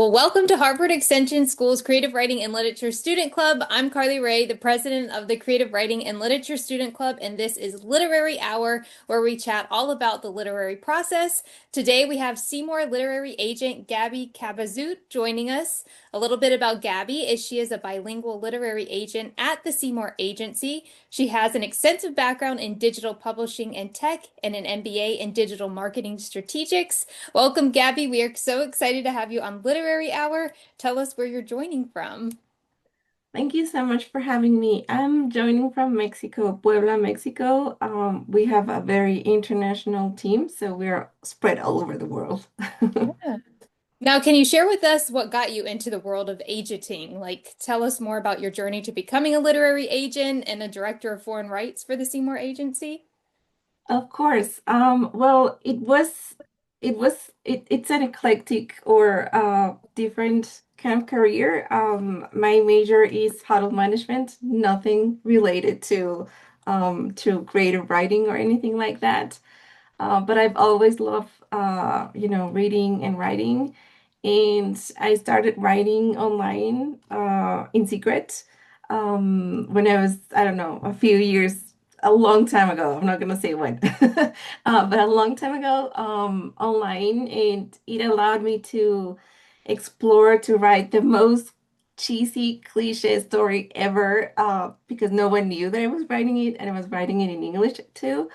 Well, welcome to Harvard Extension School's Creative Writing and Literature Student Club. I'm Carly-Rae, the president of the Creative Writing and Literature Student Club, and this is Literary Hour, where we chat all about the literary process. Today we have Seymour literary agent Gaby Cabezut joining us. A little bit about Gaby is she is a bilingual literary agent at the Seymour Agency. She has an extensive background in digital publishing and tech and an MBA in digital marketing strategics. Welcome, Gaby. We are so excited to have you on Literary Hour. Tell us where you're joining from. Thank you so much for having me. I'm joining from Mexico, Puebla, Mexico. We have a very international team, so we're spread all over the world. Yeah. Now, can you share with us what got you into the world of agenting? Like, tell us more about your journey to becoming a literary agent and a director of foreign rights for the Seymour Agency. Of course. Well, it's an eclectic or different kind of career. My major is hotel management, nothing related to creative writing or anything like that. But I've always loved, reading and writing. And I started writing online in secret when I was, I don't know, a few years, a long time ago. I'm not going to say when, but a long time ago online. And it allowed me to explore to write the most cheesy cliche story ever because no one knew that I was writing it and I was writing it in English too.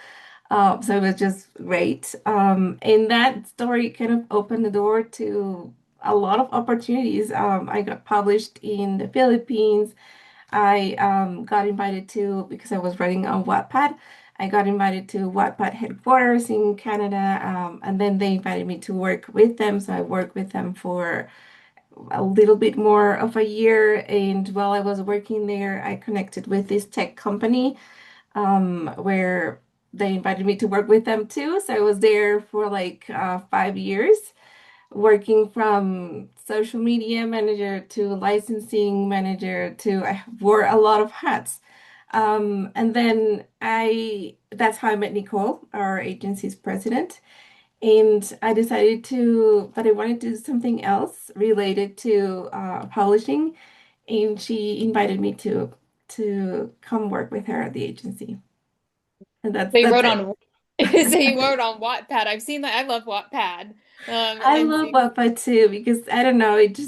So it was just great. And that story kind of opened the door to a lot of opportunities. I got published in the Philippines. I got invited to, because I was writing on Wattpad, I got invited to Wattpad headquarters in Canada. And then they invited me to work with them. So I worked with them for a little bit more of a year. And while I was working there, I connected with this tech company where they invited me to work with them too. So I was there for like 5 years, working from social media manager to licensing manager to I wore a lot of hats. And then that's how I met Nicole, our agency's president. And I decided that I wanted to do something else related to publishing. And she invited me to come work with her at the agency. And that's So you that's wrote it. on, so you wrote on Wattpad. I've seen that. I love Wattpad. I And love so Wattpad too because I don't know, it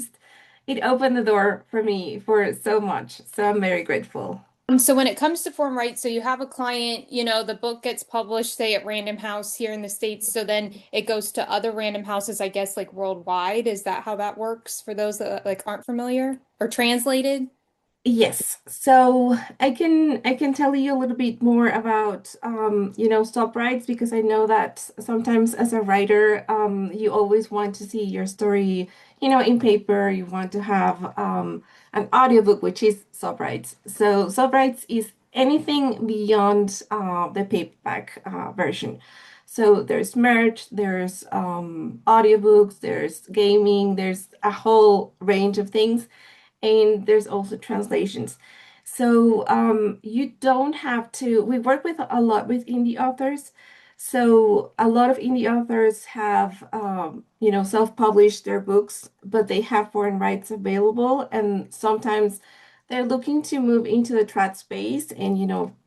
opened the door for me for so much. So I'm very grateful. So when it comes to form rights, so you have a client, the book gets published, say at Random House here in the States, so then it goes to other Random Houses, I guess, like worldwide. Is that how that works for those that like aren't familiar or translated? Yes, so I can tell you a little bit more about stop rights because I know that sometimes as a writer you always want to see your story in paper. You want to have an audiobook, which is sub rights. So sub rights is anything beyond the paperback version. So there's merch, there's audiobooks, there's gaming, there's a whole range of things, and there's also translations. So you don't have to, we work with a lot with indie authors. So a lot of indie authors have, self-published their books, but they have foreign rights available. And sometimes they're looking to move into the trad space and,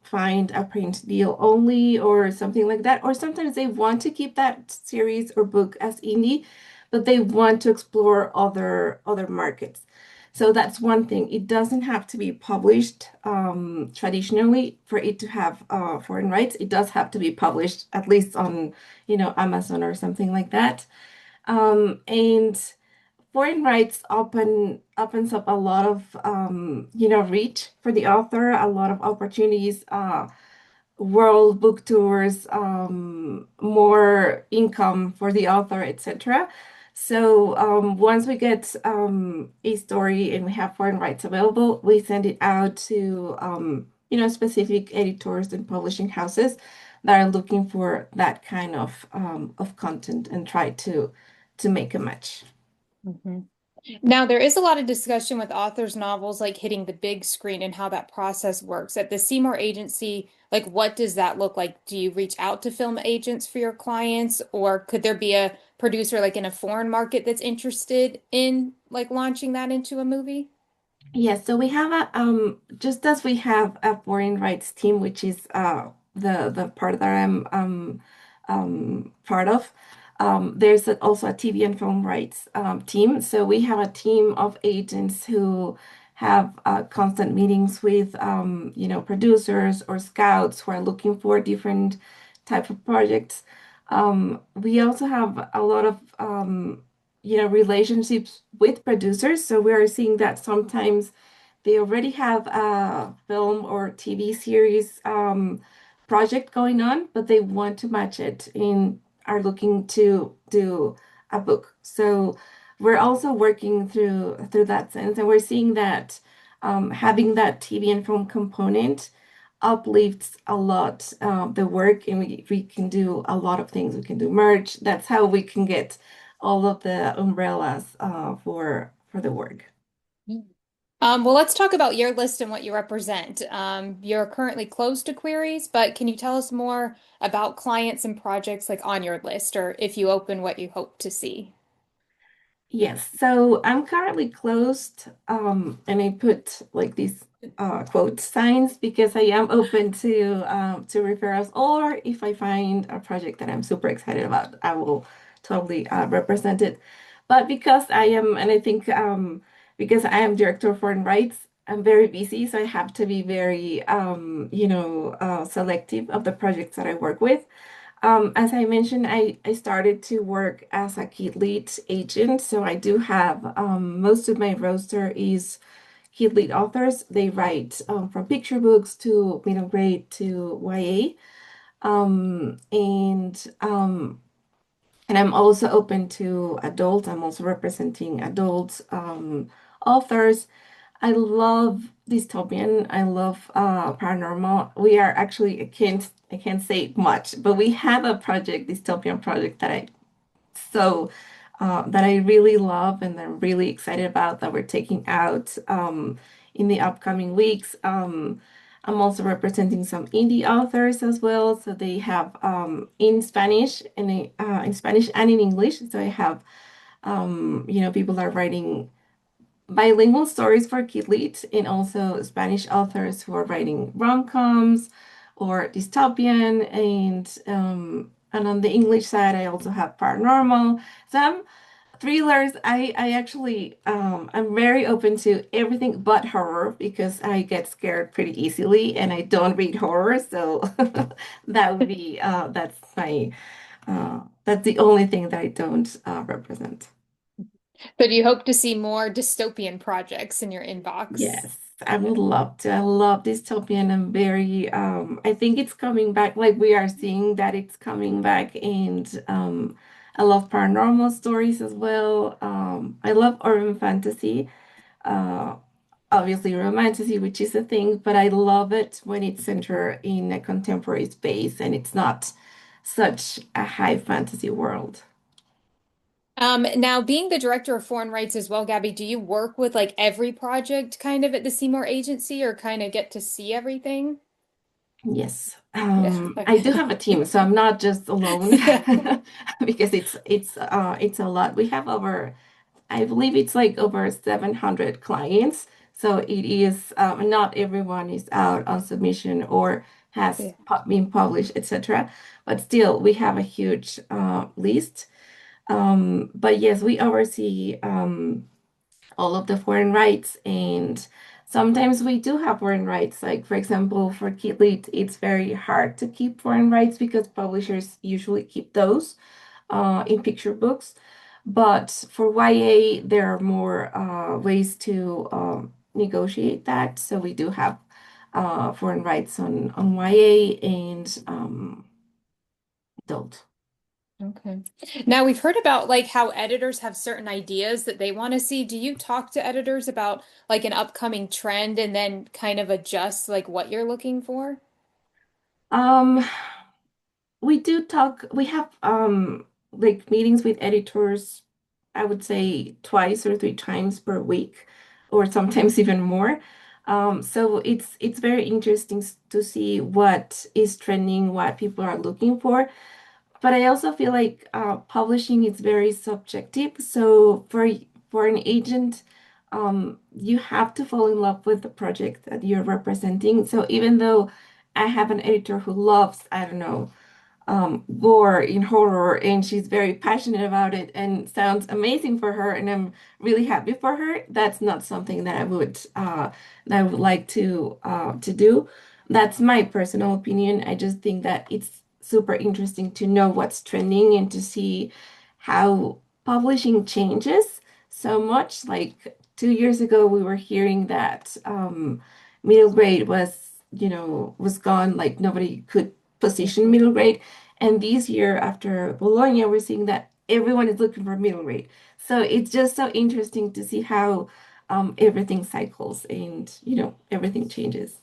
find a print deal only or something like that. Or sometimes they want to keep that series or book as indie, but they want to explore other markets. So that's one thing. It doesn't have to be published traditionally for it to have foreign rights. It does have to be published at least on, Amazon or something like that. And foreign rights opens up a lot of, reach for the author, a lot of opportunities, world book tours, more income for the author, etc. So once we get a story and we have foreign rights available, we send it out to specific editors and publishing houses that are looking for that kind of content and try to make a match. Mhm. Now, there is a lot of discussion with authors' novels like hitting the big screen and how that process works. At the Seymour agency, like what does that look like? Do you reach out to film agents for your clients, or could there be a producer like in a foreign market that's interested in like launching that into a movie? Yes, so we have a just as we have a foreign rights team, which is the part that I'm part of. There's also a TV and film rights team. So we have a team of agents who have constant meetings with producers or scouts who are looking for different type of projects. We also have a lot of relationships with producers. So we are seeing that sometimes they already have a film or TV series project going on, but they want to match it and are looking to do a book. So we're also working through that sense, and we're seeing that having that TV and film component uplifts a lot the work, and we can do a lot of things. We can do merch. That's how we can get all of the umbrellas for the work. Well, let's talk about your list and what you represent. You're currently closed to queries, but can you tell us more about clients and projects like on your list, or if you open what you hope to see? Yes, so I'm currently closed, and I put like these quote signs because I am open to referrals, or if I find a project that I'm super excited about, I will totally represent it. But because I am, and I think because I am director of foreign rights, I'm very busy, so I have to be very selective of the projects that I work with. As I mentioned, I started to work as a kid lead agent, so I do have most of my roster is kid lead authors. They write from picture books to middle grade to YA, um, and um, and I'm also open to adults. I'm also representing adult authors. I love dystopian. I love paranormal. We are actually I can't say much, but we have a project, dystopian project so that I really love and I'm really excited about that we're taking out in the upcoming weeks. I'm also representing some indie authors as well, so they have in Spanish and in English. So I have people are writing bilingual stories for Kid Lit and also Spanish authors who are writing rom-coms or dystopian and on the English side I also have paranormal. Some thrillers. I actually I'm very open to everything but horror because I get scared pretty easily and I don't read horror, so that would be that's the only thing that I don't represent. So do you hope to see more dystopian projects in your inbox? Yes, I would love to. I love dystopian. I'm very I think it's coming back, like we are seeing that it's coming back, and I love paranormal stories as well. I love urban fantasy. Uh Obviously romantasy, which is a thing, but I love it when it's centered in a contemporary space and it's not such a high fantasy world. Now, being the director of foreign rights as well, Gabby, do you work with like every project kind of at the Seymour agency or kind of get to see everything? Yes, Yeah. I do have a team, so I'm not just alone Yeah. because it's a lot. We have over, I believe it's like over 700 clients, so it is not everyone is out on submission or has Yeah. been published, etc. But still, we have a huge list. But yes, we oversee all of the foreign rights, and sometimes we do have foreign rights. Like for example, for Kid Lit, it's very hard to keep foreign rights because publishers usually keep those in picture books. But for YA, there are more ways to negotiate that. So we do have foreign rights on YA and adult. Okay. Now we've heard about like how editors have certain ideas that they want to see. Do you talk to editors about like an upcoming trend and then kind of adjust like what you're looking for? Um, we do talk, we have like meetings with editors I would say twice or three times per week, or sometimes even more. So it's very interesting to see what is trending, what people are looking for. But I also feel like publishing is very subjective. So for an agent, you have to fall in love with the project that you're representing. So even though I have an editor who loves, I don't know, gore in horror, and she's very passionate about it and sounds amazing for her, and I'm really happy for her. That's not something that I would like to do. That's my personal opinion. I just think that it's super interesting to know what's trending and to see how publishing changes so much. Like 2 years ago, we were hearing that middle grade was gone, like nobody could position middle grade. And this year, after Bologna, we're seeing that everyone is looking for middle grade. So it's just so interesting to see how everything cycles and, everything changes.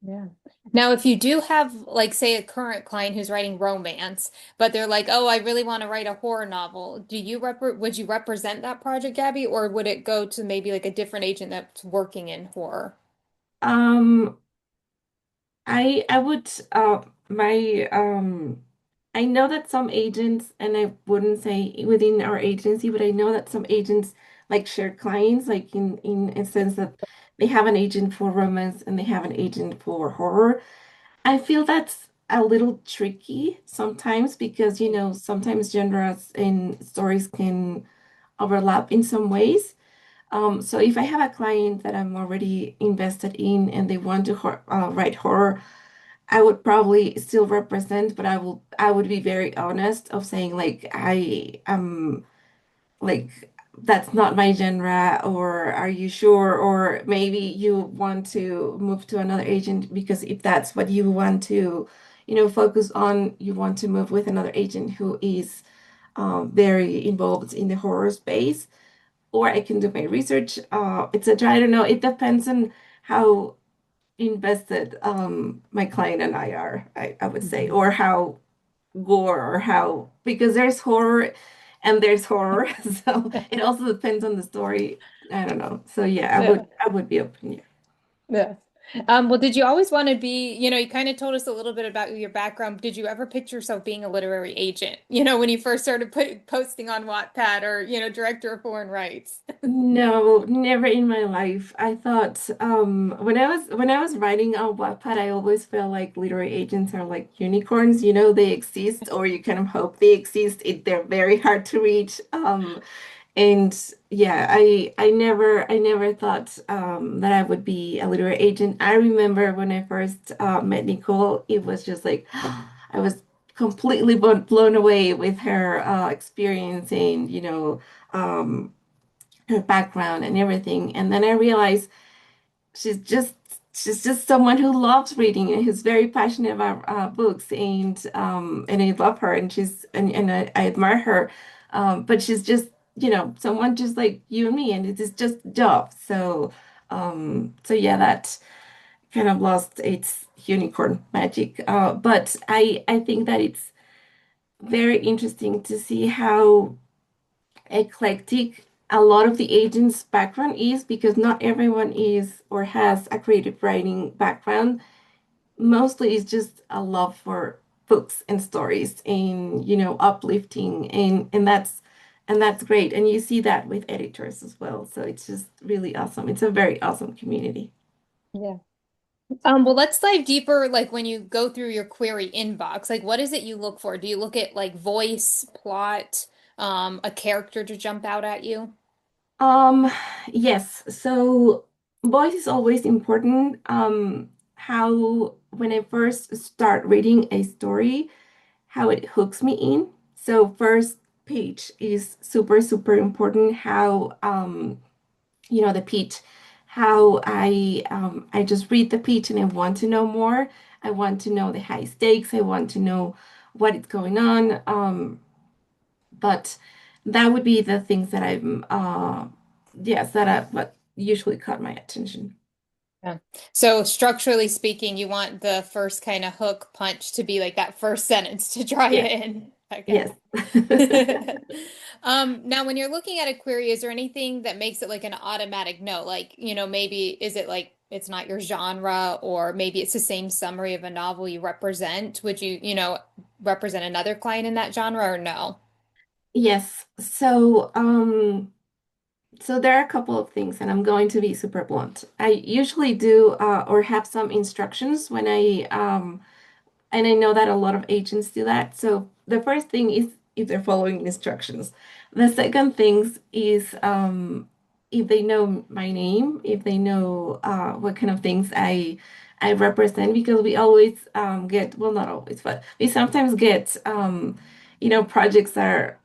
Yeah. Now, if you do have, like, say, a current client who's writing romance, but they're like, "Oh, I really want to write a horror novel," would you represent that project, Gabby, or would it go to maybe like a different agent that's working in horror? Um, I would my I know that some agents, and I wouldn't say within our agency, but I know that some agents like share clients, like in a sense that they have an agent for romance and they have an agent for horror. I feel that's a little tricky sometimes because, sometimes genres and stories can overlap in some ways. So if I have a client that I'm already invested in and they want to write horror, I would probably still represent, but I would be very honest of saying like I am like that's not my genre, or are you sure, or maybe you want to move to another agent, because if that's what you want to focus on, you want to move with another agent who is very involved in the horror space, or I can do my research, etc. I don't know, it depends on how invested my client and I are, I would say, Mhm. or how gore, or how, because there's horror and there's horror. So it also depends on the story. I don't know. So yeah, Yeah. I would be open. Yeah. Yeah. Well, did you always want to be, you kind of told us a little bit about your background. Did you ever picture yourself being a literary agent, when you first started posting on Wattpad or, director of foreign rights? No, never in my life. I thought when I was writing on Wattpad, I always felt like literary agents are like unicorns. They exist, or you kind of hope they exist. They're very hard to reach. And yeah, I never thought that I would be a literary agent. I remember when I first met Nicole, it was just like I was completely blown away with her experience and her background and everything. And then I realized she's just she's just someone who loves reading and who's very passionate about books, and I love her, and I admire her, but she's just someone just like you and me, and it is just a job. So yeah, that kind of lost its unicorn magic, but I think that it's very interesting to see how eclectic a lot of the agents' background is, because not everyone is or has a creative writing background. Mostly it's just a love for books and stories and uplifting, and that's great. And you see that with editors as well. So it's just really awesome. It's a very awesome community. Yeah. Well, let's dive deeper, like when you go through your query inbox, like what is it you look for? Do you look at like voice, plot, a character to jump out at you? Um, yes. So voice is always important. How when I first start reading a story, how it hooks me in. So first page is super, super important. How the pitch, how I just read the pitch and I want to know more. I want to know the high stakes. I want to know what is going on. But that would be the things that I'm yes, that what usually caught my attention. Yeah. So structurally speaking, you want the first kind of hook punch to be like that first sentence to draw you Yes, in. Okay. yes. Now when you're looking at a query, is there anything that makes it like an automatic no? Like, maybe is it like it's not your genre, or maybe it's the same summary of a novel you represent? Would you represent another client in that genre or no? Yes. So there are a couple of things, and I'm going to be super blunt. I usually do or have some instructions when and I know that a lot of agents do that. So the first thing is if they're following instructions. The second thing is if they know my name, if they know what kind of things I represent, because we always get, well, not always, but we sometimes get projects that are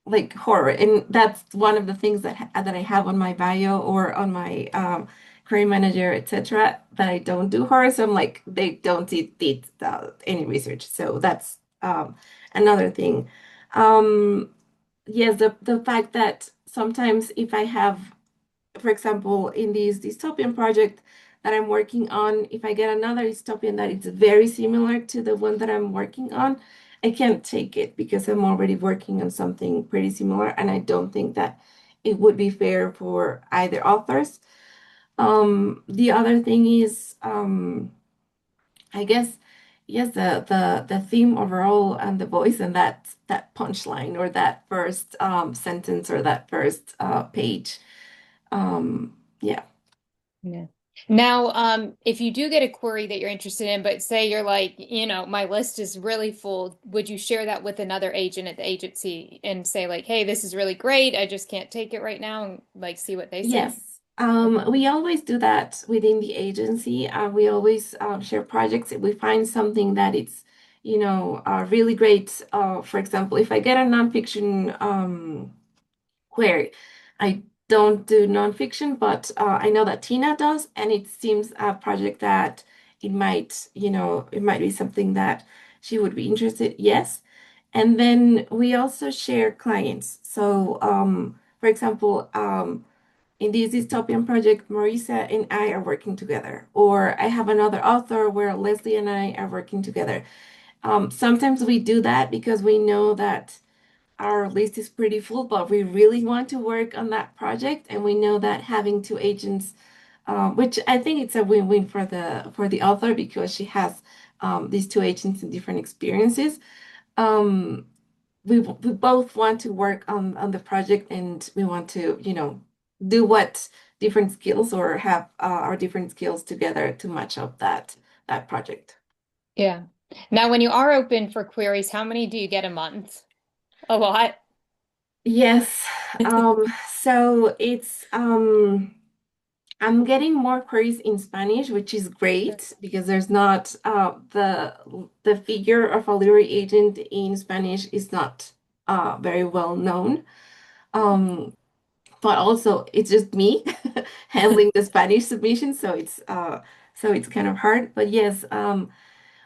like horror, and that's one of the things that I have on my bio or on my career manager, etc., that I don't do horror. So I'm like, they don't did any research, so that's another thing. um yes, the fact that sometimes if I have, for example, in this dystopian project that I'm working on, if I get another dystopian that is very similar to the one that I'm working on, I can't take it because I'm already working on something pretty similar, and I don't think that it would be fair for either authors. The other thing is, I guess, yes, the theme overall and the voice and that punchline or that first sentence or that first page. Yeah. Yeah. Now, if you do get a query that you're interested in, but say you're like, my list is really full, would you share that with another agent at the agency and say like, hey, this is really great. I just can't take it right now, and like see what they say? Yes. We always do that within the agency. We always share projects. If we find something that it's, really great. For example, if I get a nonfiction query, I don't do nonfiction, but I know that Tina does, and it seems a project that it might be something that she would be interested. Yes. And then we also share clients. So, for example, in this dystopian project, Marisa and I are working together, or I have another author where Leslie and I are working together. Sometimes we do that because we know that our list is pretty full, but we really want to work on that project, and we know that having two agents, which I think it's a win-win for the author because she has these two agents in different experiences. Um, we both want to work on the project, and we want to, do what different skills or have our different skills together to match up that project. Yeah. Now, when you are open for queries, how many do you get a month? A lot. Yes. So it's I'm getting more queries in Spanish, which is great because there's not the figure of a literary agent in Spanish is not very well known. Um, but also it's just me handling the Spanish submission, so it's kind of hard. But yes,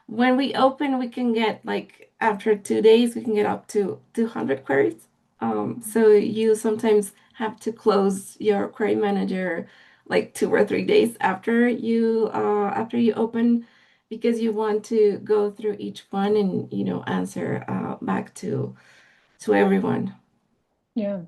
when we open, we can get like after 2 days, we can get up to 200 queries. So you sometimes have to close your query manager like 2 or 3 days after you open because you want to go through each one and answer back to everyone. Yeah.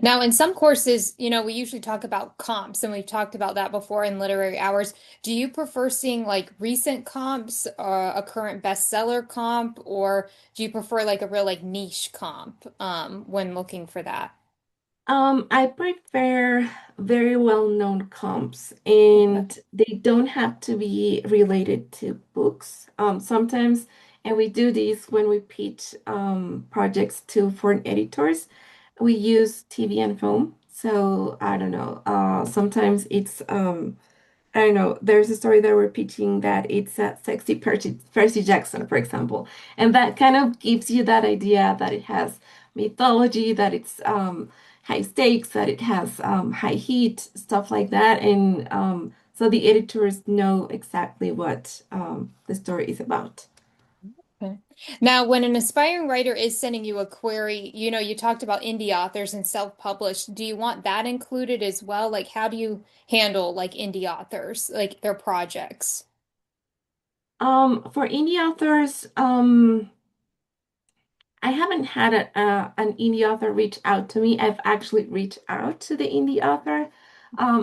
Now, in some courses, we usually talk about comps, and we've talked about that before in literary hours. Do you prefer seeing like recent comps, a current bestseller comp, or do you prefer like a real like niche comp, when looking for that? I prefer very well-known comps, Okay. and they don't have to be related to books. Sometimes, and we do this when we pitch projects to foreign editors, we use TV and film. So I don't know. Sometimes it's I don't know. There's a story that we're pitching that it's a sexy Percy Jackson, for example, and that kind of gives you that idea that it has mythology, that it's high stakes, that it has high heat, stuff like that, and so the editors know exactly what the story is about. Okay. Now, when an aspiring writer is sending you a query, you talked about indie authors and self-published. Do you want that included as well? Like, how do you handle like indie authors, like their projects? For indie authors, I haven't had an indie author reach out to me. I've actually reached out to the indie author.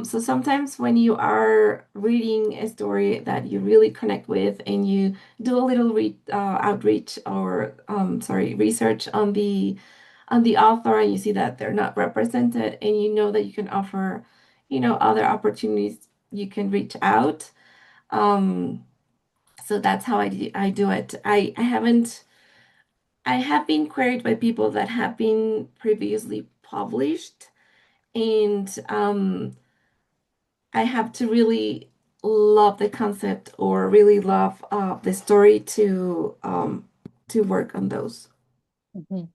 So sometimes when you are reading a story that you really connect with and you do a little outreach or sorry, research on the author and you see that they're not represented and you know that you can offer, other opportunities, you can reach out. Um, so that's how I do it. I have been queried by people that have been previously published, and I have to really love the concept or really love the story to work on those. Mhm.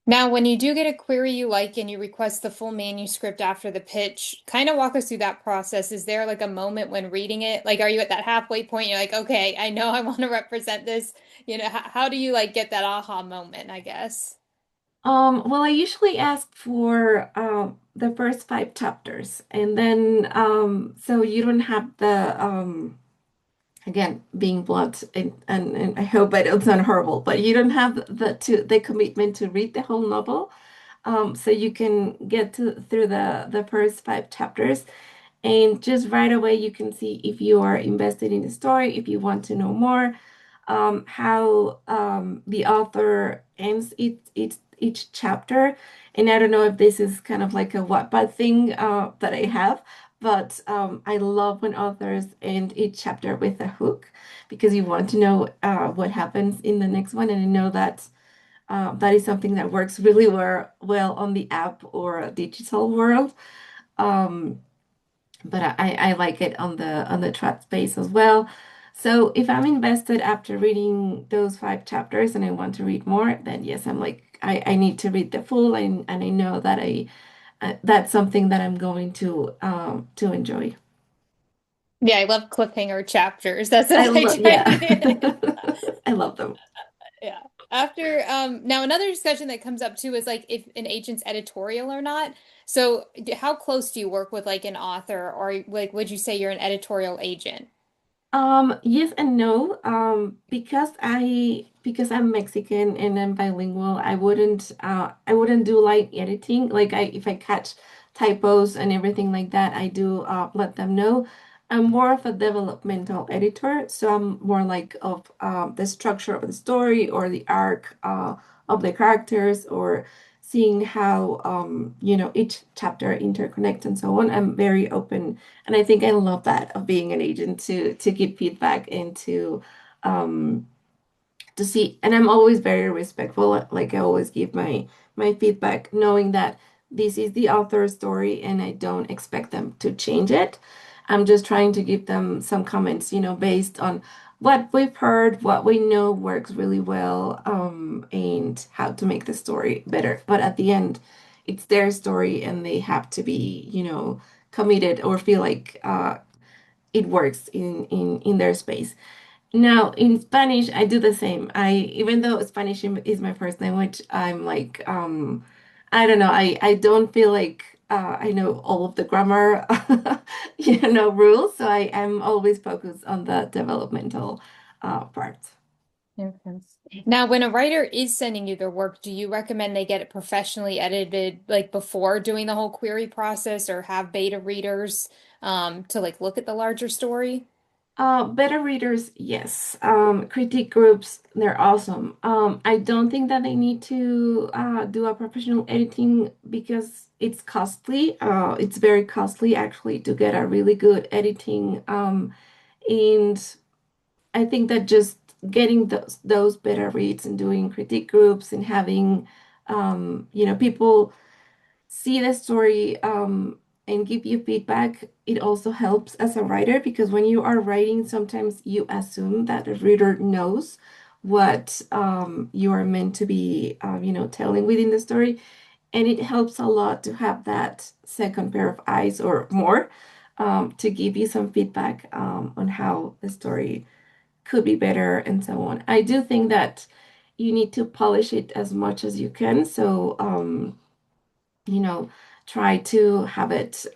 Now, when you do get a query you like and you request the full manuscript after the pitch, kind of walk us through that process. Is there like a moment when reading it? Like, are you at that halfway point? You're like, okay, I know I want to represent this. How do you like get that aha moment, I guess? Well, I usually ask for the first five chapters, and then so you don't have the again, being blunt, and I hope I don't sound horrible, but you don't have the commitment to read the whole novel. So you can get through the first five chapters, and just right away you can see if you are invested in the story, if you want to know more, how the author ends each chapter. And I don't know if this is kind of like a Wattpad thing that I have, but I love when authors end each chapter with a hook because you want to know what happens in the next one. And I know that that is something that works really well on the app or a digital world. Um, but I like it on the trad space as well. So if I'm invested after reading those five chapters and I want to read more, then yes, I'm like I need to read the full and I know that that's something that I'm going to enjoy. Yeah, I love cliffhanger chapters. That's I what I love try yeah. to do. I love them. Yeah. After now another discussion that comes up too is like if an agent's editorial or not. So how close do you work with like an author or like would you say you're an editorial agent? Yes and no. Because I'm Mexican and I'm bilingual, I wouldn't do light editing. Like if I catch typos and everything like that, I do let them know. I'm more of a developmental editor, so I'm more like of the structure of the story or the arc of the characters or seeing how each chapter interconnects and so on. I'm very open and I think I love that of being an agent to give feedback and um to see, and I'm always very respectful. Like I always give my feedback, knowing that this is the author's story and I don't expect them to change it. I'm just trying to give them some comments, based on what we've heard, what we know works really well, and how to make the story better. But at the end, it's their story and they have to be, committed or feel like it works in their space. Now, in Spanish, I do the same. Even though Spanish is my first language, I'm like, I don't know. I don't feel like I know all of the grammar, rules. So I am always focused on the developmental part. Okay. Now, when a writer is sending you their work, do you recommend they get it professionally edited like before doing the whole query process or have beta readers to like look at the larger story? Better readers, yes. Critique groups, they're awesome. I don't think that they need to do a professional editing because it's costly. It's very costly actually to get a really good editing. And I think that just getting those better reads and doing critique groups and having people see the story and give you feedback, it also helps as a writer because when you are writing, sometimes you assume that the reader knows what you are meant to be, telling within the story. And it helps a lot to have that second pair of eyes or more to give you some feedback on how the story could be better and so on. I do think that you need to polish it as much as you can. So, you know, try to have it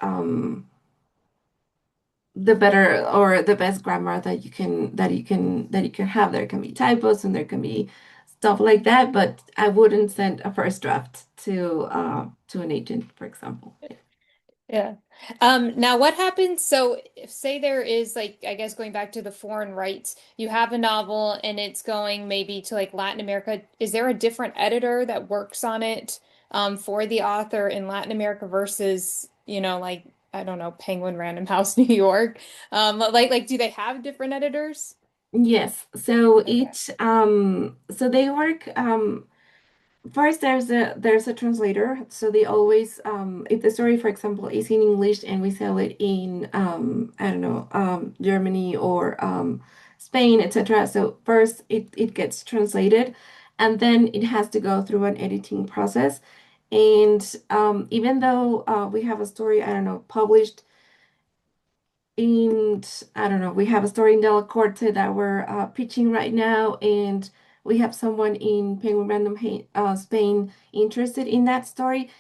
the better or the best grammar that you can have. There can be typos and there can be stuff like that, but I wouldn't send a first draft to an agent, for example. Yeah. Now what happens? So if say there is like, I guess going back to the foreign rights, you have a novel and it's going maybe to like Latin America. Is there a different editor that works on it for the author in Latin America versus, like, I don't know, Penguin Random House, New York? Like do they have different editors? Yes, so Okay. so they work. First, there's a translator, so they always if the story, for example, is in English and we sell it in I don't know Germany or Spain, etc. So first it gets translated, and then it has to go through an editing process. And even though we have a story, I don't know, published in I don't know, we have a story in Della Corte that we're pitching right now, and we have someone in Penguin Random Spain interested in that story.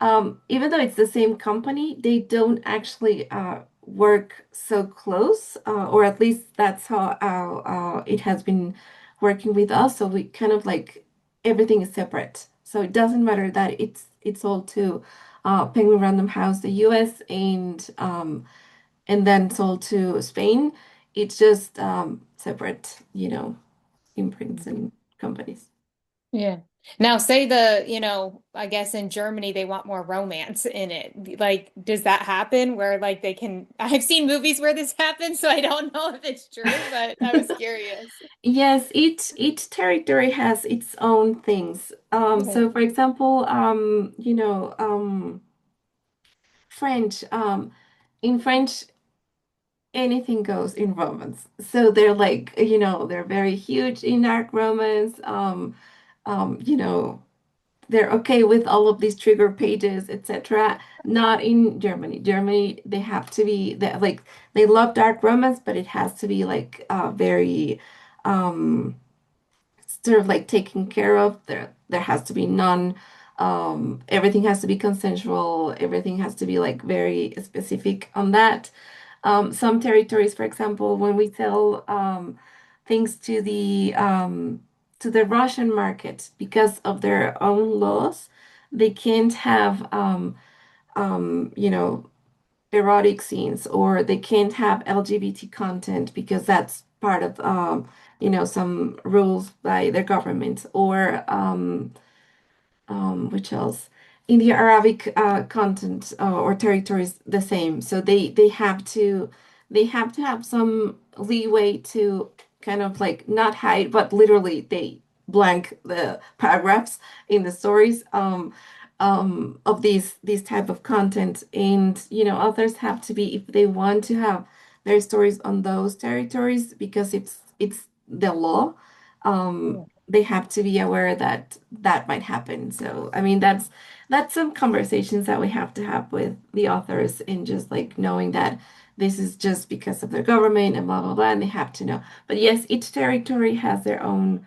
Even though it's the same company, they don't actually work so close, or at least that's how it has been working with us. So we kind of like everything is separate. So it doesn't matter that it's sold to Penguin Random House, the US, and then sold to Spain. It's just separate, imprints and companies. Yeah. Now, say I guess in Germany they want more romance in it. Like, does that happen where like they can I've seen movies where this happens, so I don't know if it's true, but I was curious. Yes, each territory has its own things. Yeah. So for example, French, in French, anything goes in romance. So they're like, they're very huge in arc romance. Um, you know, they're okay with all of these trigger pages, etc. Not in Germany. Germany, they have to be like they love dark romance, but it has to be like very um sort of like taken care of. There has to be none. Everything has to be consensual. Everything has to be like very specific on that. Some territories, for example, when we sell things to the Russian market, because of their own laws, they can't have you know, erotic scenes, or they can't have LGBT content because that's part of some rules by their government, or which else? In the Arabic content or territories, the same. So they have to have some leeway to kind of like not hide, but literally they blank the paragraphs in the stories of these type of content. And authors have to be, if they want to have their stories on those territories, because it's the law. They have to be aware that that might happen. So, I mean, that's some conversations that we have to have with the authors, and just like knowing that this is just because of their government and blah blah blah, and they have to know. But yes, each territory has their own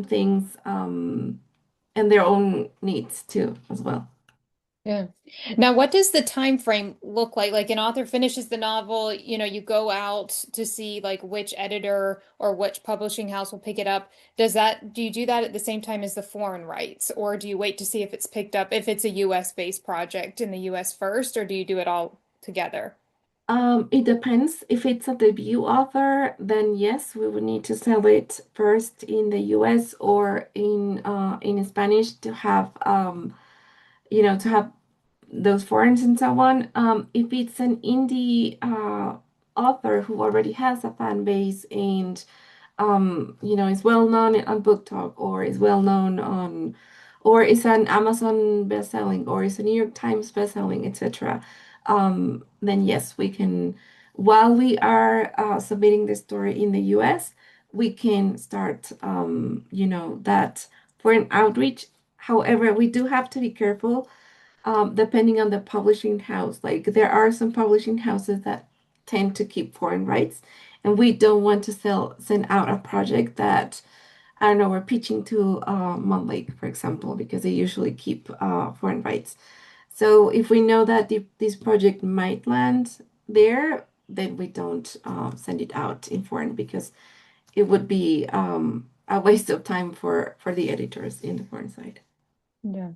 things, and their own needs too, as well. Yeah. Now, what does the time frame look like? Like an author finishes the novel, you go out to see like which editor or which publishing house will pick it up. Do you do that at the same time as the foreign rights, or do you wait to see if it's picked up, if it's a US based project in the US first, or do you do it all together? It depends. If it's a debut author, then yes, we would need to sell it first in the US or in Spanish to have to have those forums and so on. If it's an indie author who already has a fan base, and is well known on Book Talk, or is well known on, or is an Amazon bestselling, or is a New York Times bestselling, etc. Then yes, we can, while we are submitting the story in the US, we can start, that for an outreach. However, we do have to be careful depending on the publishing house. Like there are some publishing houses that tend to keep foreign rights, and we don't want to send out a project that, I don't know, we're pitching to Montlake, for example, because they usually keep foreign rights. So if we know that this project might land there, then we don't send it out in foreign, because it would be a waste of time for the editors in the foreign side. Yeah.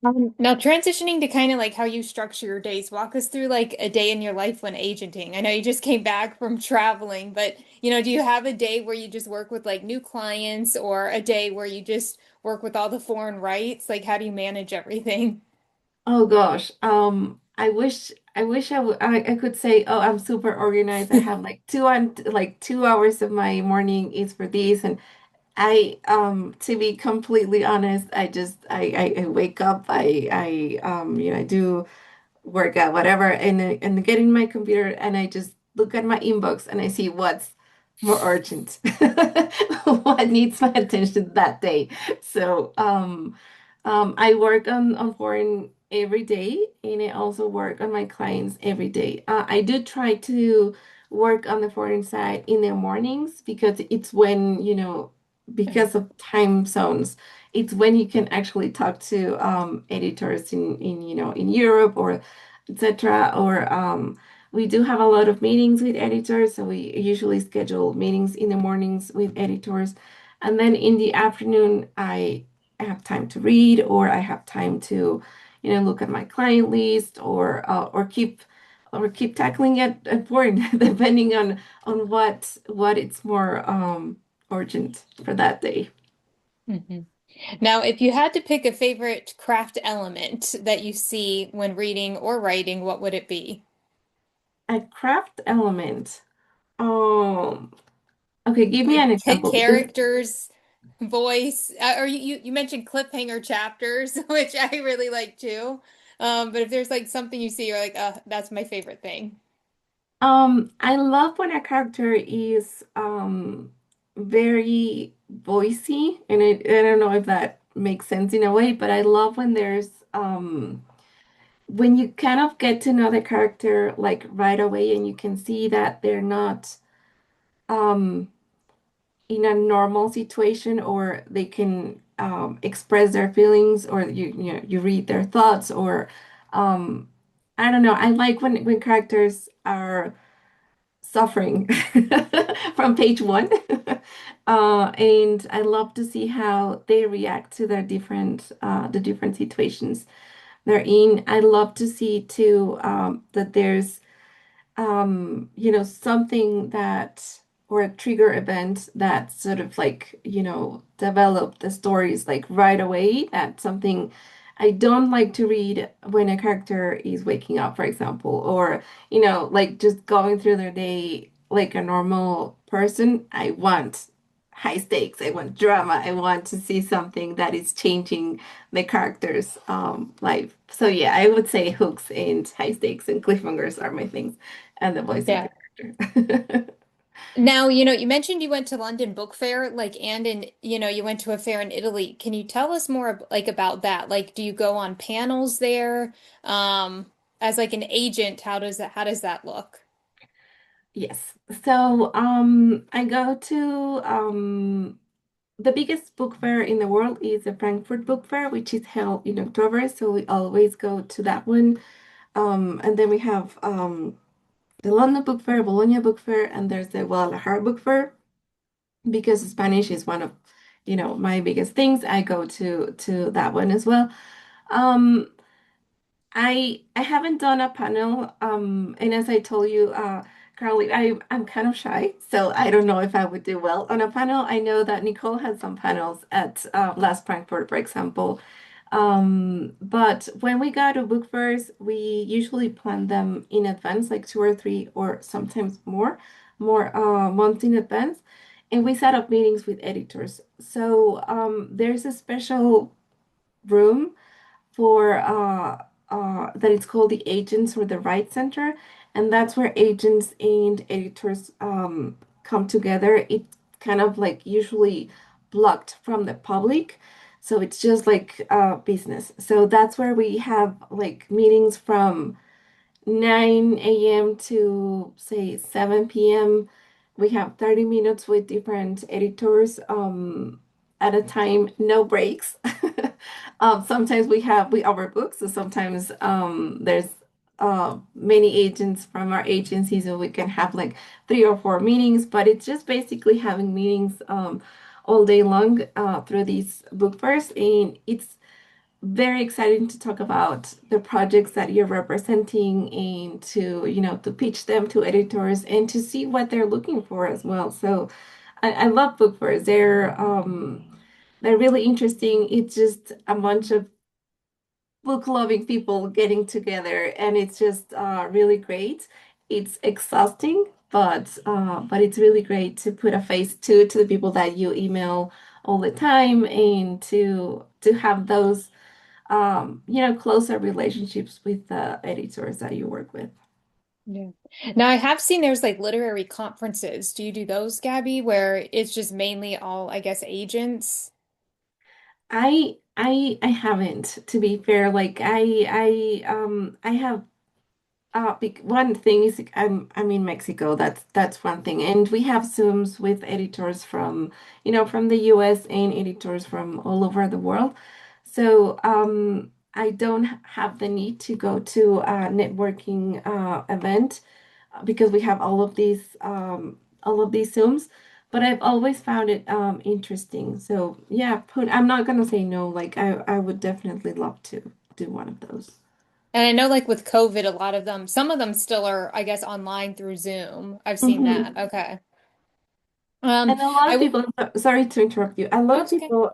Now transitioning to kind of like how you structure your days, walk us through like a day in your life when agenting. I know you just came back from traveling, but do you have a day where you just work with like new clients or a day where you just work with all the foreign rights? Like how do you manage everything? Oh gosh. I could say, oh, I'm super organized. I have like 2 hours of my morning is for this, and to be completely honest, I wake up, I do workout, whatever, and get in my computer and I just look at my inbox and I see what's more urgent, what needs my attention that day. So I work on foreign every day, and I also work on my clients every day. I do try to work on the foreign side in the mornings because it's when, because of time zones, it's when you can actually talk to editors in Europe or etc. Or we do have a lot of meetings with editors, so we usually schedule meetings in the mornings with editors, and then in the afternoon I have time to read, or I have time to, look at my client list, or keep tackling at work, depending on what it's more urgent for that day. Mhm. Now, if you had to pick a favorite craft element that you see when reading or writing, what would it be? A craft element. Um, okay, give me Like an example because characters, voice, or you mentioned cliffhanger chapters, which I really like too. But if there's like something you see, you're like, that's my favorite thing. I love when a character is very voicey, and I don't know if that makes sense in a way, but I love when there's when you kind of get to know the character like right away, and you can see that they're not um in a normal situation, or they can express their feelings, or you read their thoughts, or um I don't know. I like when characters are suffering from page one. And I love to see how they react to the different situations they're in. I love to see too that there's something that, or a trigger event that sort of like, develop the stories like right away. That's something I don't like to read when a character is waking up, for example, or, like just going through their day like a normal person. I want high stakes. I want drama. I want to see something that is changing the character's life. So yeah, I would say hooks and high stakes and cliffhangers are my things, and the voice of the Yeah. character. Now, you mentioned you went to London Book Fair, like, and you went to a fair in Italy. Can you tell us more like about that? Like, do you go on panels there? As like an agent, how does that look? Yes. So I go to the biggest book fair in the world is the Frankfurt Book Fair, which is held in October. So we always go to that one. And then we have the London Book Fair, Bologna Book Fair, and there's the Guadalajara Book Fair, because Spanish is one of, my biggest things. I go to that one as well. Um, I haven't done a panel, and as I told you, Carly, I'm kind of shy, so I don't know if I would do well on a panel. I know that Nicole had some panels at last Frankfurt, for example. But when we go to book fairs, we usually plan them in advance, like 2 or 3, or sometimes more months in advance, and we set up meetings with editors. So there's a special room for that it's called the Agents or the Right Center, and that's where agents and editors come together. It's kind of like usually blocked from the public, so it's just like business. So that's where we have like meetings from 9 a.m. to say 7 p.m. We have 30 minutes with different editors at a time, no breaks. Sometimes we overbook, so sometimes there's many agents from our agency, so we can have like 3 or 4 meetings, but it's just basically having meetings all day long through these book fairs, and it's very exciting to talk about the projects that you're representing and to, to pitch them to editors and to see what they're looking for as well. So I love book fairs. They're really interesting. It's just a bunch of book loving people getting together, and it's just really great. It's exhausting, but it's really great to put a face to the people that you email all the time, and to have those closer relationships with the editors that you work with. Yeah. Now I have seen there's like literary conferences. Do you do those, Gabby, where it's just mainly all, I guess, agents? I haven't, to be fair. Like I have one thing is I'm in Mexico. That's one thing, and we have Zooms with editors from from the US and editors from all over the world. So I don't have the need to go to a networking event because we have all of these Zooms. But I've always found it interesting. So yeah, I'm not gonna say no. Like I would definitely love to do one of those. And I know like with COVID, a lot of them, some of them still are, I guess, online through Zoom. I've seen that. Mhm. Okay. And a lot I of w people, sorry to interrupt you, a lot Oh, of it's okay. people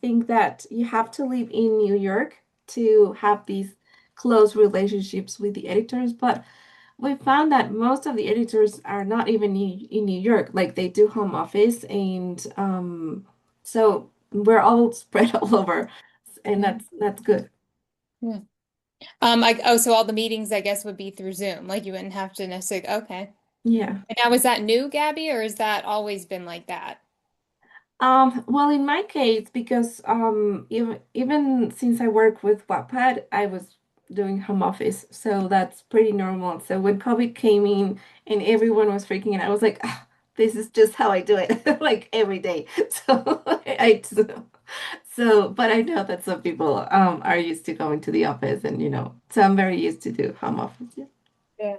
think that you have to live in New York to have these close relationships with the editors, but we found that most of the editors are not even in New York. Like they do home office, and so we're all spread all over, and Yeah. that's good. Yeah. So all the meetings, I guess, would be through Zoom. Like you wouldn't have to necessarily, okay. Yeah. And now, is that new, Gabby, or has that always been like that? Well, in my case, because even since I work with Wattpad, I was doing home office, so that's pretty normal. So when COVID came in and everyone was freaking out, I was like, "Ah, this is just how I do it, like every day." So but I know that some people are used to going to the office, and so I'm very used to do home office. Yeah. Yeah.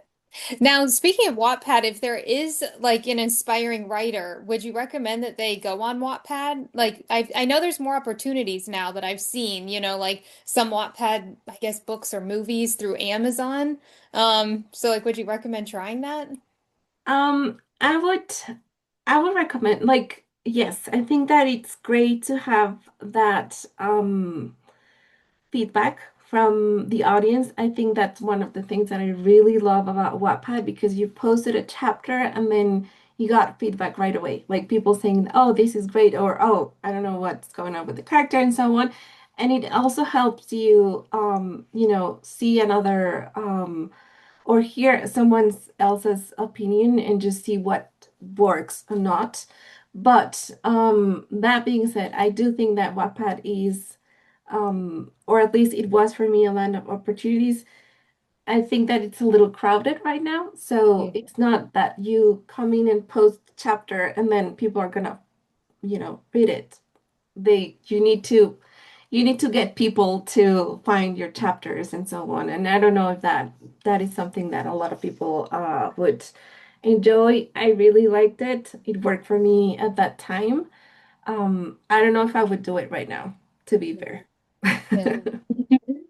Now, speaking of Wattpad, if there is like an inspiring writer, would you recommend that they go on Wattpad? Like I know there's more opportunities now that I've seen, like some Wattpad, I guess, books or movies through Amazon. So like would you recommend trying that? Um, I would I would recommend, like, yes, I think that it's great to have that feedback from the audience. I think that's one of the things that I really love about Wattpad, because you posted a chapter and then you got feedback right away. Like people saying, "Oh, this is great," or "Oh, I don't know what's going on with the character," and so on. And it also helps you see another or hear someone else's opinion and just see what works or not. But that being said, I do think that Wattpad is, or at least it was for me, a land of opportunities. I think that it's a little crowded right now. So Yeah. it's not that you come in and post a chapter and then people are gonna, read it. You need to get people to find your chapters and so on. And I don't know if that is something that a lot of people would enjoy. I really liked it. It worked for me at that time. I don't know if I would do it right now, to be fair. Yeah.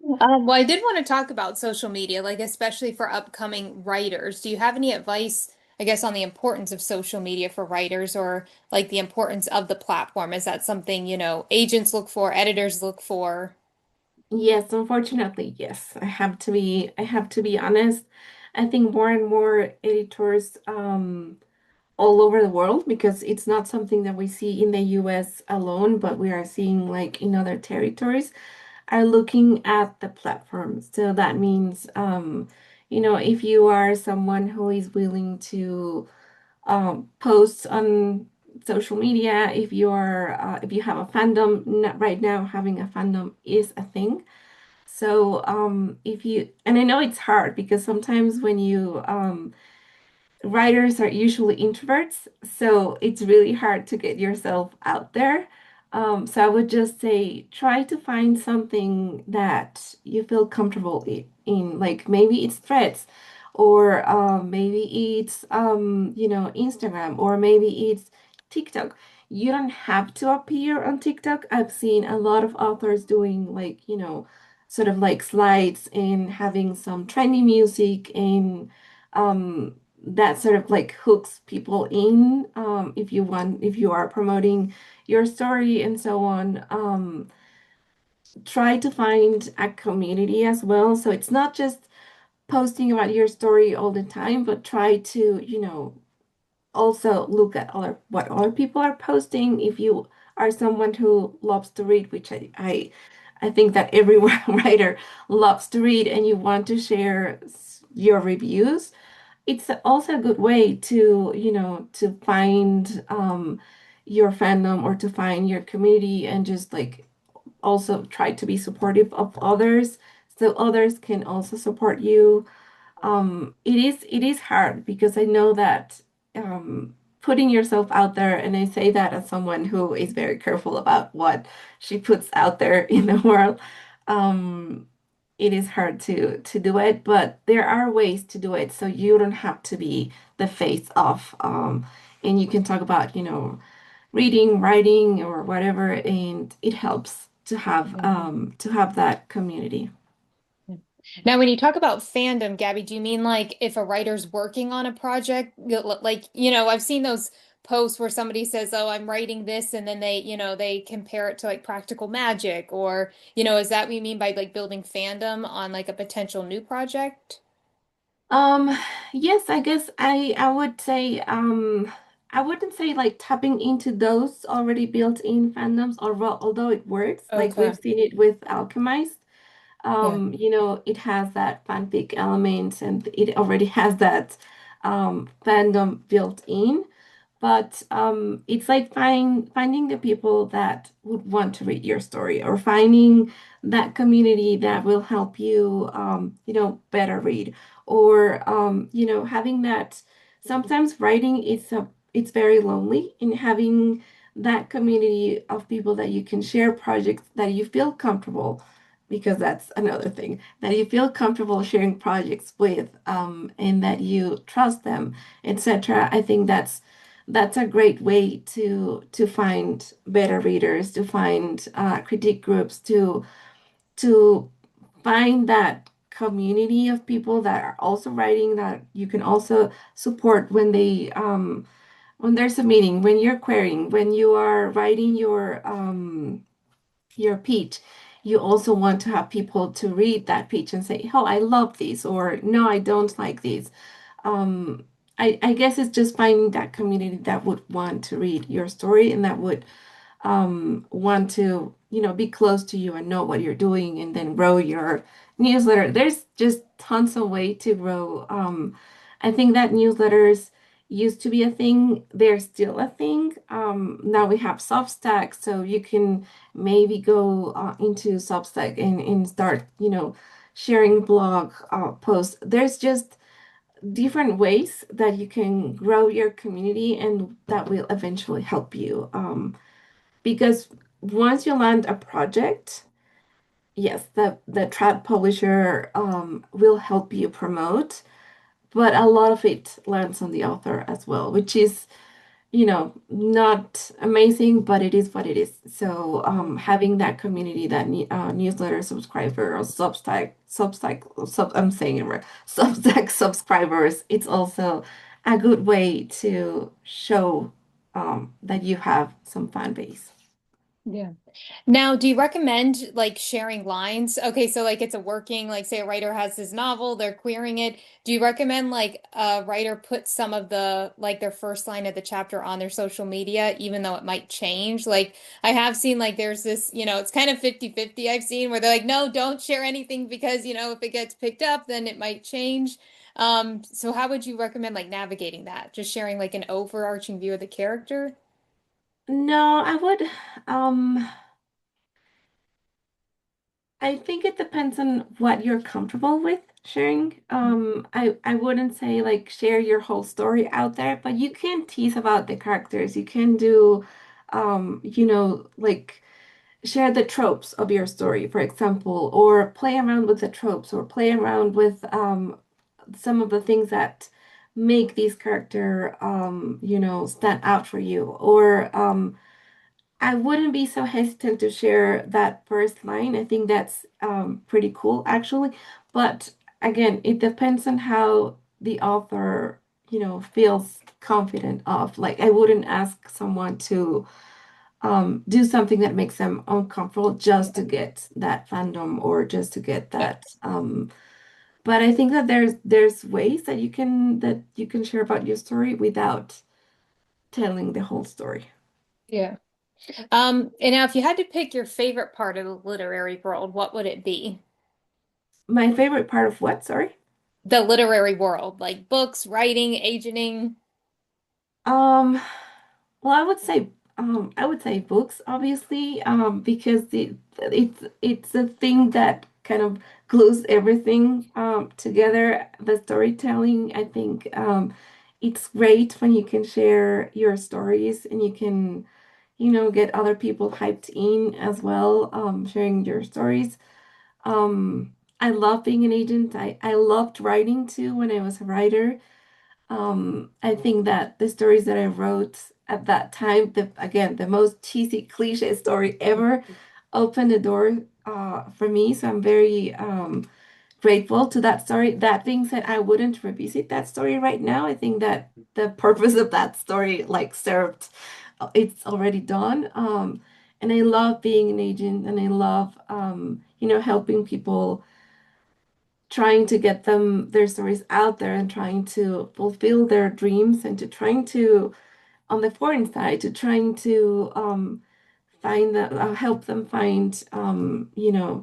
Well, I did want to talk about social media, like especially for upcoming writers. Do you have any advice, I guess, on the importance of social media for writers or like the importance of the platform? Is that something, agents look for, editors look for? Yes, unfortunately, yes. I have to be honest. I think more and more editors all over the world, because it's not something that we see in the US alone, but we are seeing like in other territories, are looking at the platform. So that means, if you are someone who is willing to post on social media, if you have a fandom, right now having a fandom is a thing. So if you, and I know it's hard because sometimes when you writers are usually introverts, so it's really hard to get yourself out there. So I would just say try to find something that you feel comfortable in. Like maybe it's threads, or maybe it's Instagram, or maybe it's TikTok. you don't have to appear on TikTok. I've seen a lot of authors doing like, sort of like slides and having some trendy music and that sort of like hooks people in if you are promoting your story and so on. Try to find a community as well. So it's not just posting about your story all the time, but try to, also look at other what other people are posting. If you are someone who loves to read, which I think that every writer loves to read, and you want to share your reviews, it's also a good way to, to find your fandom or to find your community and just like also try to be supportive of others so others can also support you. It is hard because I know that putting yourself out there, and I say that as someone who is very careful about what she puts out there in the world. Um, it is hard to do it, but there are ways to do it, so you don't have to be the face of. And you can talk about, reading, writing, or whatever, and it helps to have that community. Yeah. Now, when you talk about fandom, Gabby, do you mean like if a writer's working on a project, like, I've seen those posts where somebody says, "Oh, I'm writing this," and then they compare it to like practical magic, or, is that what you mean by like building fandom on like a potential new project? Um, yes, I guess I would say I wouldn't say like tapping into those already built-in fandoms, or although it works, like Okay. we've seen it with Alchemist. Yeah. It has that fanfic element and it already has that fandom built in. But it's like finding the people that would want to read your story, or finding that community that will help you, better read, or having that. Sometimes writing it's very lonely, and having that community of people that you can share projects that you feel comfortable, because that's another thing, that you feel comfortable sharing projects with, and that you trust them, etc. I think that's a great way to find better readers, to find critique groups, to find that community of people that are also writing, that you can also support when there's a meeting, when you're querying, when you are writing your pitch. You also want to have people to read that pitch and say, "Oh, I love this," or "No, I don't like this." um, I guess it's just finding that community that would want to read your story and that would want to, be close to you and know what you're doing and then grow your newsletter. There's just tons of way to grow. I think that newsletters used to be a thing. They're still a thing. Now we have Substack, so you can maybe go into Substack and start, sharing blog posts. There's just different ways that you can grow your community and that will eventually help you. Because once you land a project, yes, the trad publisher will help you promote, but a lot of it lands on the author as well, which is, not amazing, but it is what it is. So having that community, that newsletter subscriber or I'm saying it right, Substack subscribers, it's also a good way to show that you have some fan base. Yeah. Now, do you recommend like sharing lines? Okay, so like it's a working, like say a writer has his novel, they're querying it. Do you recommend like a writer put some of the like their first line of the chapter on their social media, even though it might change? Like I have seen like there's this, it's kind of 50-50 I've seen where they're like, no, don't share anything because, if it gets picked up, then it might change. So how would you recommend like navigating that? Just sharing like an overarching view of the character? No, um I think it depends on what you're comfortable with sharing. I wouldn't say like share your whole story out there, but you can tease about the characters. You can do, like share the tropes of your story, for example, or play around with the tropes, or play around with some of the things that make this character, stand out for you. Or I wouldn't be so hesitant to share that first line. I think that's pretty cool, actually. But again, it depends on how the author, feels confident of. Like, I wouldn't ask someone to do something that makes them uncomfortable just to get that fandom or just to get Yeah. that. But I think that there's ways that you can share about your story without telling the whole story. Yeah. And now if you had to pick your favorite part of the literary world, what would it be? My favorite part of what? Sorry. The literary world, like books, writing, agenting. Um, well, I would say books, obviously, because it's a thing that kind of glues everything together. The storytelling, I think, it's great when you can share your stories and you can, get other people hyped in as well, sharing your stories. I love being an agent. I loved writing too when I was a writer. I think that the stories that I wrote at that time, again, the most cheesy cliche story ever, opened the door for me. So I'm very grateful to that story. That being said, I wouldn't revisit that story right now. I think that the purpose of that story, like, served, it's already done. And I love being an agent, and I love, helping people, trying to get their stories out there and trying to fulfill their dreams, and to trying to, on the foreign side, to trying to help them find,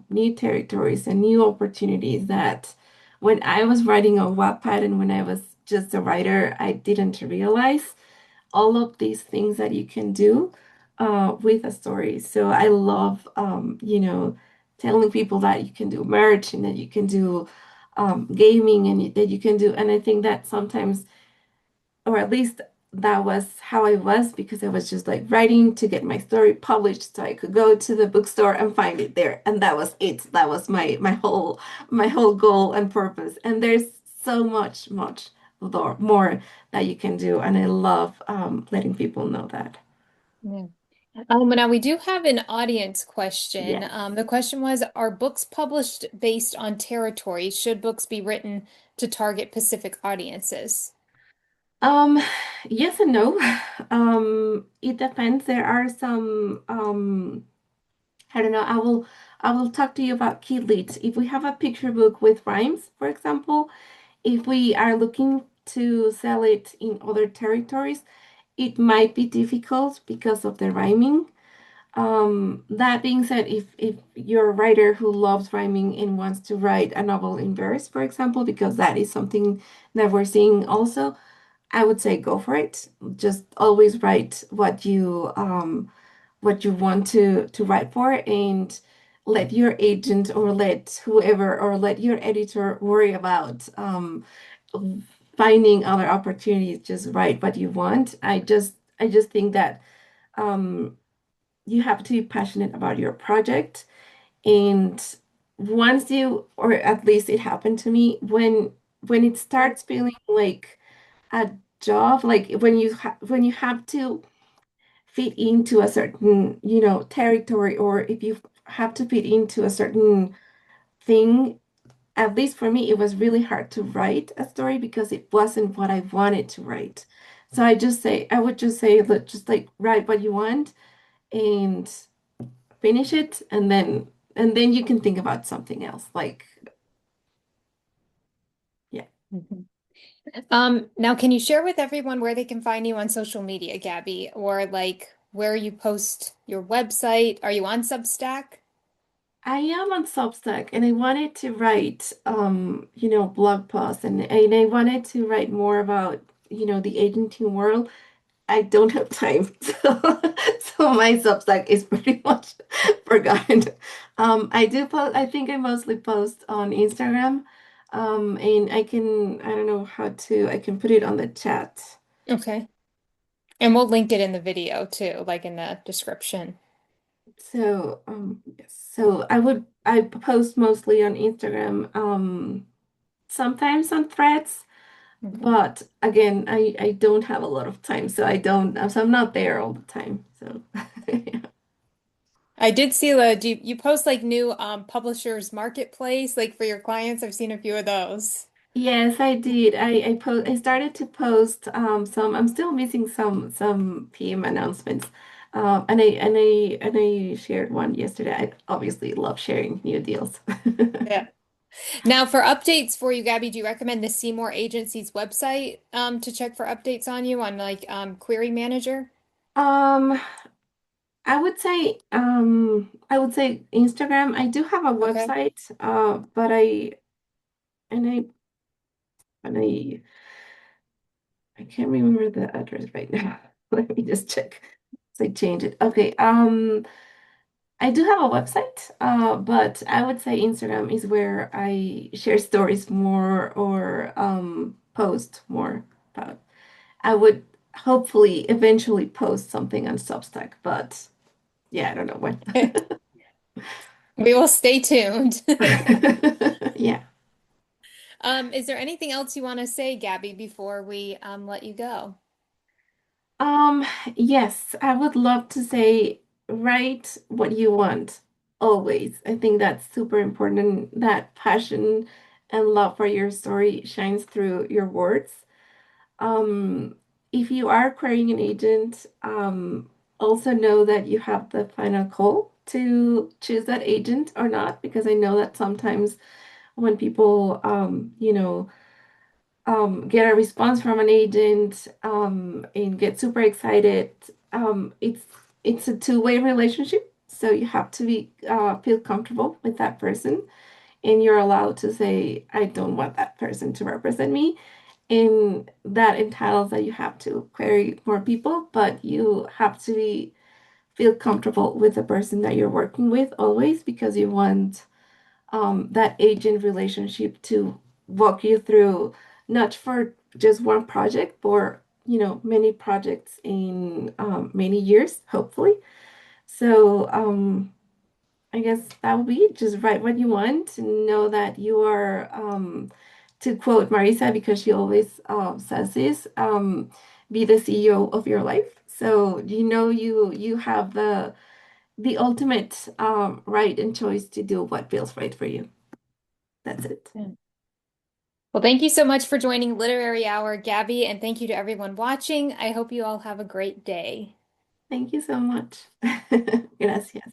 new territories and new opportunities that when I was writing on Wattpad and when I was just a writer, I didn't realize all of these things that you can do with a story. So I love, telling people that you can do merch and that you can do gaming and that you can do. And I think that sometimes, or at least that was how I was, because I was just like writing to get my story published so I could go to the bookstore and find it there. And that was it. That was my whole goal and purpose. And there's so much more that you can do. And I love letting people know that. Yeah. Now we do have an audience question. Yes. The question was, are books published based on territory? Should books be written to target Pacific audiences? Um, yes and no. It depends. There are some I don't know. I will talk to you about key leads. If we have a picture book with rhymes, for example, if we are looking to sell it in other territories, it might be difficult because of the rhyming. That being said, if you're a writer who loves rhyming and wants to write a novel in verse, for example, because that is something that we're seeing also, I would say go for it. Just always write what you want to write for, and let your agent or let whoever or let your editor worry about finding other opportunities. Just write what you want. I just think that um, you have to be passionate about your project. And once you, or at least it happened to me, when it starts feeling like a job, like when you have to fit into a certain, territory, or if you have to fit into a certain thing, at least for me, it was really hard to write a story because it wasn't what I wanted to write. So I would just say, look, just like write what you want and finish it, and then you can think about something else. Like, yeah. Mhm. Now can you share with everyone where they can find you on social media, Gabby, or like where you post your website? Are you on Substack? I am on Substack, and I wanted to write, blog posts, and I wanted to write more about, the agenting world. I don't have time. So my Substack is pretty much forgotten. I do post, I think I mostly post on Instagram. And I don't know I can put it on the chat. Okay. And we'll link it in the video too, like in the description. So, yes. So I post mostly on Instagram, sometimes on Threads. Mhm. But again, I don't have a lot of time, so I don't, so I'm not there all the time. So yeah. I did see do you post like new publishers marketplace like for your clients? I've seen a few of those. Yes, I did. I started to post some. I'm still missing some PM announcements. And I shared one yesterday. I obviously love sharing new deals. Yeah. Now, for updates for you, Gabby, do you recommend the Seymour Agency's website to check for updates on you on like Query Manager? Um, I would say Instagram. I do have a Okay. website, but and I and I can't remember the address right now. Let me just check. So I change it. Okay. I do have a website, but I would say Instagram is where I share stories more or post more about. I would hopefully eventually post something on Substack, but yeah, I don't know when. We will stay tuned. Yeah. Is there anything else you want to say, Gabby, before we let you go? Um, yes, I would love to say write what you want always. I think that's super important. That passion and love for your story shines through your words. Um, if you are querying an agent, also know that you have the final call to choose that agent or not, because I know that sometimes when people, get a response from an agent, and get super excited, it's a two-way relationship. So you have to be feel comfortable with that person, and you're allowed to say, I don't want that person to represent me. And that entitles that you have to query more people, but you have to feel comfortable with the person that you're working with always, because you want that agent relationship to walk you through, not for just one project, but many projects in many years, hopefully. So I guess that would be it. Just write what you want and know that you are, to quote Marisa, because she always says this, be the CEO of your life. So you have the ultimate right and choice to do what feels right for you. That's it. Yeah. Well, thank you so much for joining Literary Hour, Gabby, and thank you to everyone watching. I hope you all have a great day. Thank you so much. Gracias.